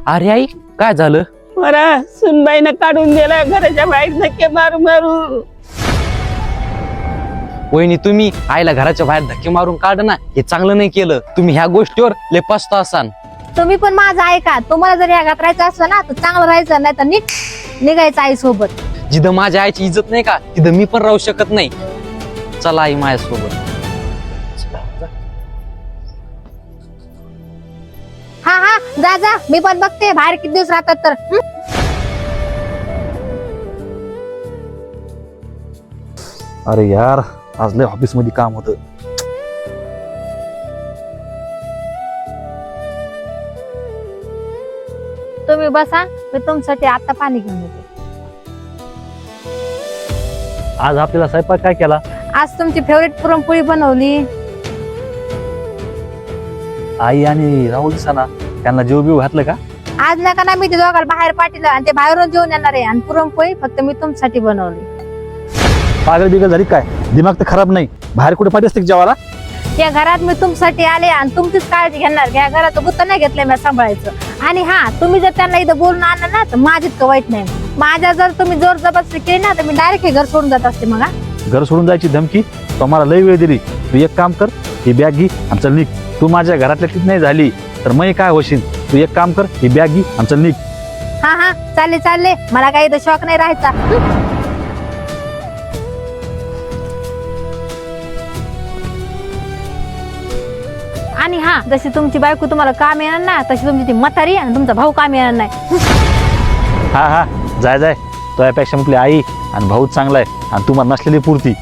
अरे आई काय झालं? मला सुनबाईनं काढून दिला घराच्या बाहेर धक्के मारू मारू. वहिनी तुम्ही आईला घराच्या बाहेर धक्के मारून काढ ना, हे चांगलं नाही केलं. तुम्ही ह्या गोष्टीवर लय पछता असाल. तुम्ही पण माझं ऐका. तुम्हाला जर या घरात राहायचं असलं ना तर चांगलं राहायचं, नाही तर नीट निघायचं आई सोबत. जिथं माझ्या आईची इज्जत नाही का तिथं मी पण राहू शकत नाही. चला आई माझ्यासोबत. हा हा जा जा, मी पण बघते बाहेर किती दिवस राहतात तर. अरे यार, आज लय ऑफिस मध्ये काम होतं. तुम्ही बसा, मी तुमच्यासाठी आता पाणी घेऊन येते. आज आपल्याला स्वयंपाक काय केला? आज तुमची फेवरेट पुरणपोळी बनवली. आई आणि राहुल दिसाना त्यांना जेव बिव घातलं का? आज नका ना, मी ते दोघांना बाहेर पाठवलं आणि ते बाहेरून जेवून येणार आहे. आणि पुरणपोळी फक्त मी तुमच्यासाठी बनवली. पागल बिगल झाली काय? दिमाग तर खराब नाही. बाहेर कुठे पाठी असते जेवायला? या घरात मी तुमच्यासाठी आले आणि तुमचीच काळजी घेणार. या घराचं गुत्त नाही घेतलंय मी सांभाळायचं. आणि हा, तुम्ही जर त्यांना इथं बोलून आणलं ना तर माझी इतकं वाईट नाही. माझ्या जर तुम्ही जोर जबरदस्ती केली ना तर मी डायरेक्ट हे घर सोडून जात असते. मग घर सोडून जायची धमकी? तो मला लय वेळ दिली. तू एक काम कर, ही बॅग घे आणि चल निघ. तू माझ्या घरातल्या ठीक नाही झाली तर मग काय होशील? तू एक काम कर, ही बॅग घे आणि चल निघ. हा हा चालले चालले, मला काही इथं शॉक नाही राहायचा. आणि हा, जशी तुमची बायको तुम्हाला काम येणार ना तशी तुमची ती म्हातारी आणि तुमचा भाऊ काम येणार नाही. हा हा, जाय जाय. तो यापेक्षा म्हटली आई आणि भाऊ चांगला आहे आणि तुम्हाला नसलेली पुरती.